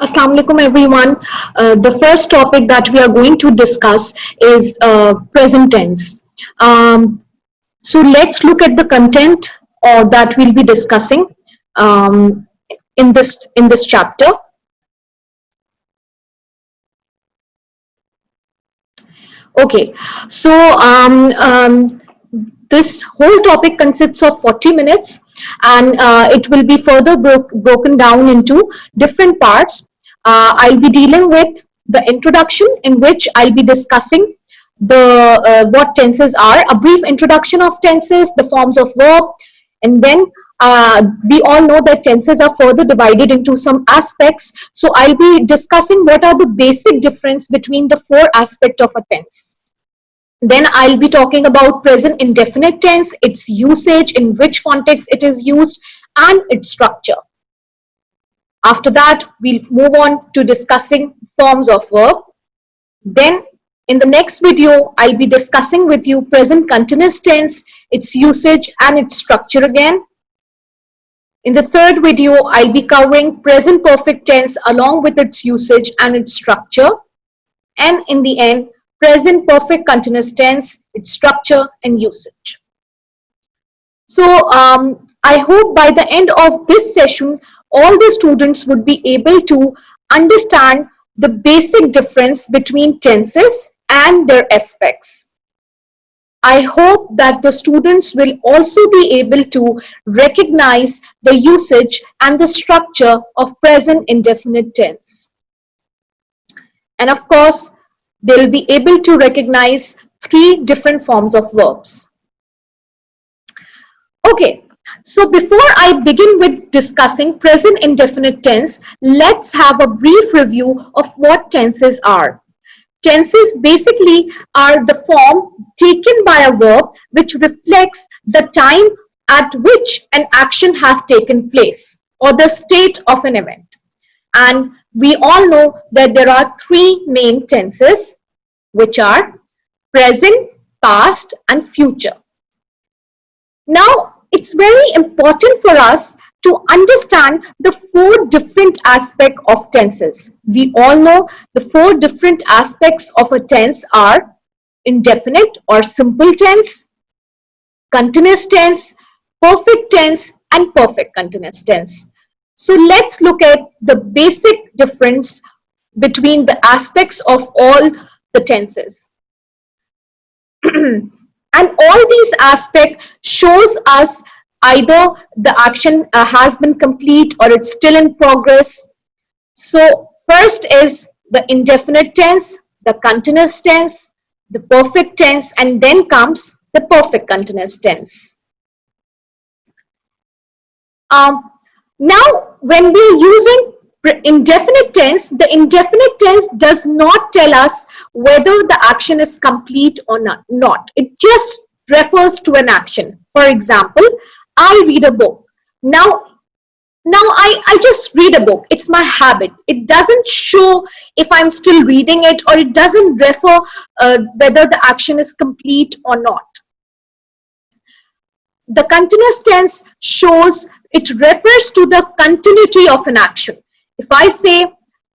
Assalamu alaikum everyone. The first topic that we are going to discuss is present tense. So let's look at the content that we'll be discussing um, in this chapter. Okay, so this whole topic consists of 40 minutes and it will be further broken down into different parts. I'll be dealing with the introduction, in which I'll be discussing the what tenses are, a brief introduction of tenses, the forms of verb, and then we all know that tenses are further divided into some aspects. So I'll be discussing what are the basic difference between the four aspects of a tense. Then I'll be talking about present indefinite tense, its usage, in which context it is used, and its structure. After that, we'll move on to discussing forms of verb. Then in the next video, I'll be discussing with you present continuous tense, its usage and its structure again. In the third video, I'll be covering present perfect tense along with its usage and its structure. And in the end, present perfect continuous tense, its structure and usage. So I hope by the end of this session, all the students would be able to understand the basic difference between tenses and their aspects. I hope that the students will also be able to recognize the usage and the structure of present indefinite tense. And of course, they'll be able to recognize three different forms of verbs. Okay, so before I begin with discussing present indefinite tense, let's have a brief review of what tenses are. Tenses basically are the form taken by a verb which reflects the time at which an action has taken place or the state of an event. And we all know that there are three main tenses, which are present, past, and future. Now, it's very important for us to understand the four different aspects of tenses. We all know the four different aspects of a tense are indefinite or simple tense, continuous tense, perfect tense, and perfect continuous tense. So let's look at the basic difference between the aspects of all the tenses. And all these aspects shows us either the action has been complete or it's still in progress. So first is the indefinite tense, the continuous tense, the perfect tense, and then comes the perfect continuous tense. Now, when we're using indefinite tense, the indefinite tense does not tell us whether the action is complete or not. It just refers to an action. For example, I read a book. Now I just read a book. It's my habit. It doesn't show if I'm still reading it, or it doesn't refer whether the action is complete or not. The continuous tense shows, it refers to the continuity of an action. If I say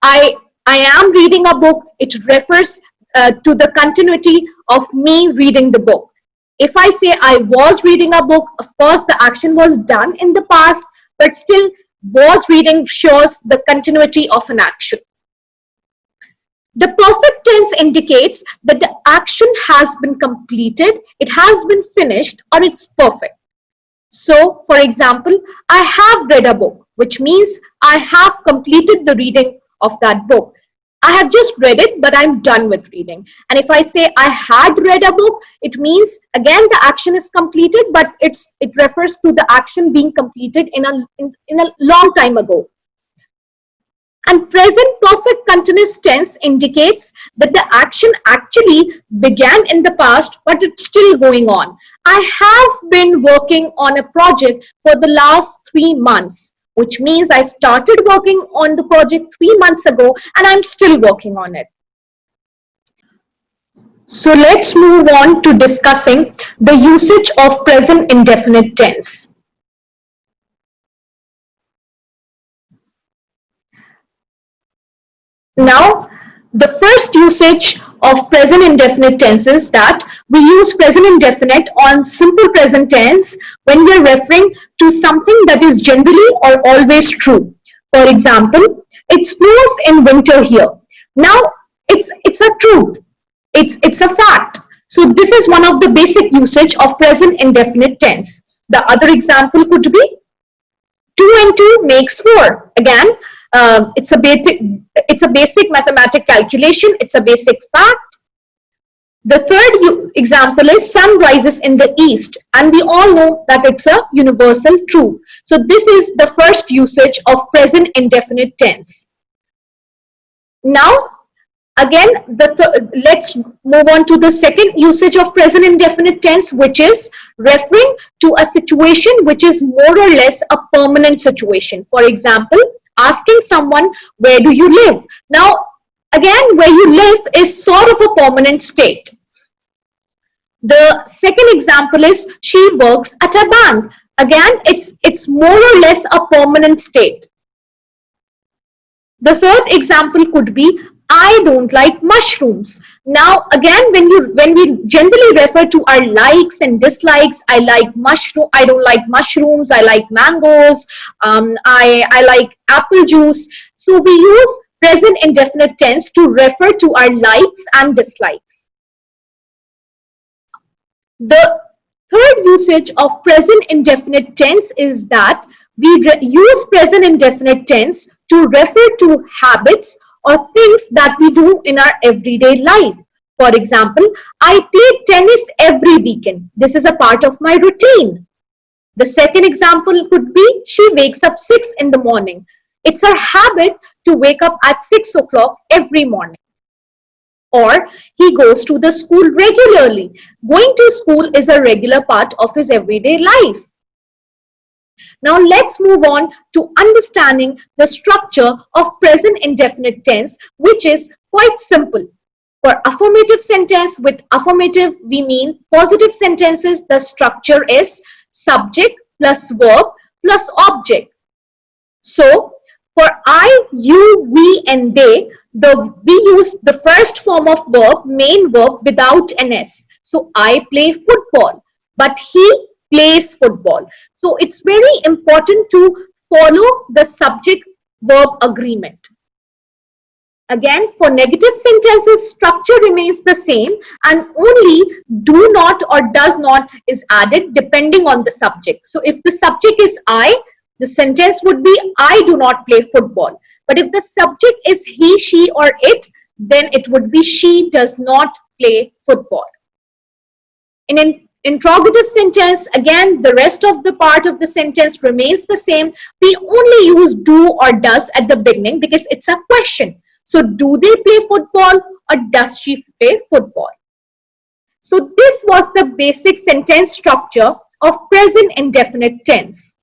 I am reading a book, it refers to the continuity of me reading the book. If I say I was reading a book, of course the action was done in the past, but still was reading shows the continuity of an action. The perfect tense indicates that the action has been completed, it has been finished, or it's perfect. So, for example, I have read a book, which means I have completed the reading of that book. I have just read it, but I'm done with reading. And if I say I had read a book, it means again the action is completed, but it refers to the action being completed in a long time ago. And present perfect continuous tense indicates that the action actually began in the past, but it's still going on. I have been working on a project for the last 3 months, which means I started working on the project 3 months ago and I'm still working on it. So let's move on to discussing the usage of present indefinite tense. Now, the first usage of present indefinite tense is that we use present indefinite on simple present tense when we are referring to something that is generally or always true. For example, it snows in winter here. Now, it's a truth. It's a fact. So this is one of the basic usage of present indefinite tense. The other example could be 2 and 2 makes 4. Again, it's a basic mathematic calculation. It's a basic fact. The third example is sun rises in the east, and we all know that it's a universal truth. So this is the first usage of present indefinite tense. Now, again, let's move on to the second usage of present indefinite tense, which is referring to a situation which is more or less a permanent situation. For example, asking someone, where do you live? Now, again, where you live is sort of a permanent state. The second example is she works at a bank. Again, it's more or less a permanent state. The third example could be, I don't like mushrooms. Now, again, when we generally refer to our likes and dislikes, I don't like mushrooms, I like mangoes, I like apple juice. So we use present indefinite tense to refer to our likes and dislikes. The third usage of present indefinite tense is that we use present indefinite tense to refer to habits or things that we do in our everyday life. For example, I play tennis every weekend. This is a part of my routine. The second example could be, she wakes up 6 in the morning. It's her habit to wake up at 6 o'clock every morning. Or he goes to the school regularly. Going to school is a regular part of his everyday life. Now let's move on to understanding the structure of present indefinite tense, which is quite simple. For affirmative sentence, with affirmative we mean positive sentences, the structure is subject plus verb plus object. So for I, you, we and they, we use the first form of verb, main verb, without an S. So I play football, but he plays football. So it's very important to follow the subject verb agreement. Again, for negative sentences, structure remains the same and only do not or does not is added depending on the subject. So if the subject is I, the sentence would be, I do not play football. But if the subject is he, she or it, then it would be, she does not play football. In an interrogative sentence, again, the rest of the part of the sentence remains the same. We only use do or does at the beginning because it's a question. So do they play football or does she play football? So this was the basic sentence structure of present indefinite tense.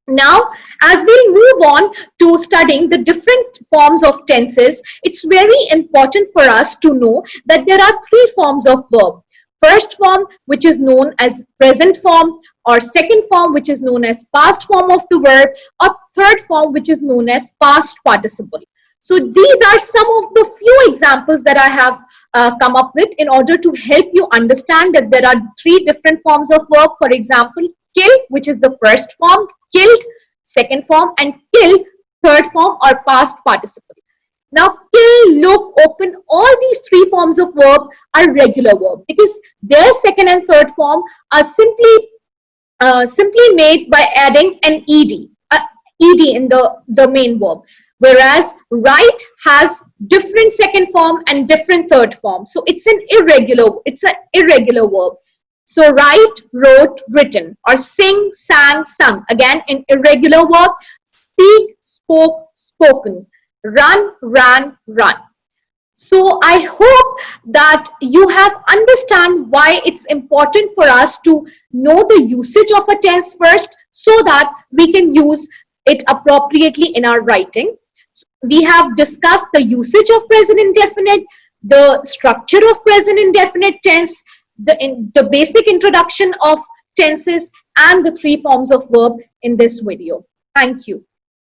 Now, as we move on to studying the different forms of tenses, it's very important for us to know that there are three forms of verb. First form, which is known as present form, or second form, which is known as past form of the verb, or third form, which is known as past participle. So these are some of the few examples that I have come up with in order to help you understand that there are three different forms of verb. For example, kill, which is the first form, killed, second form, and kill, third form or past participle. Now, kill, look, open, all these three forms of verb are regular verb because their second and third form are simply made by adding an ed in the main verb. Whereas write has different second form and different third form. So it's an irregular verb. So write, wrote, written, or sing, sang, sung. Again, an irregular verb. Speak, spoke, spoken. Run, ran, run. So I hope that you have understand why it's important for us to know the usage of a tense first so that we can use it appropriately in our writing. We have discussed the usage of present indefinite, the structure of present indefinite tense, the basic introduction of tenses, and the three forms of verb in this video. Thank you.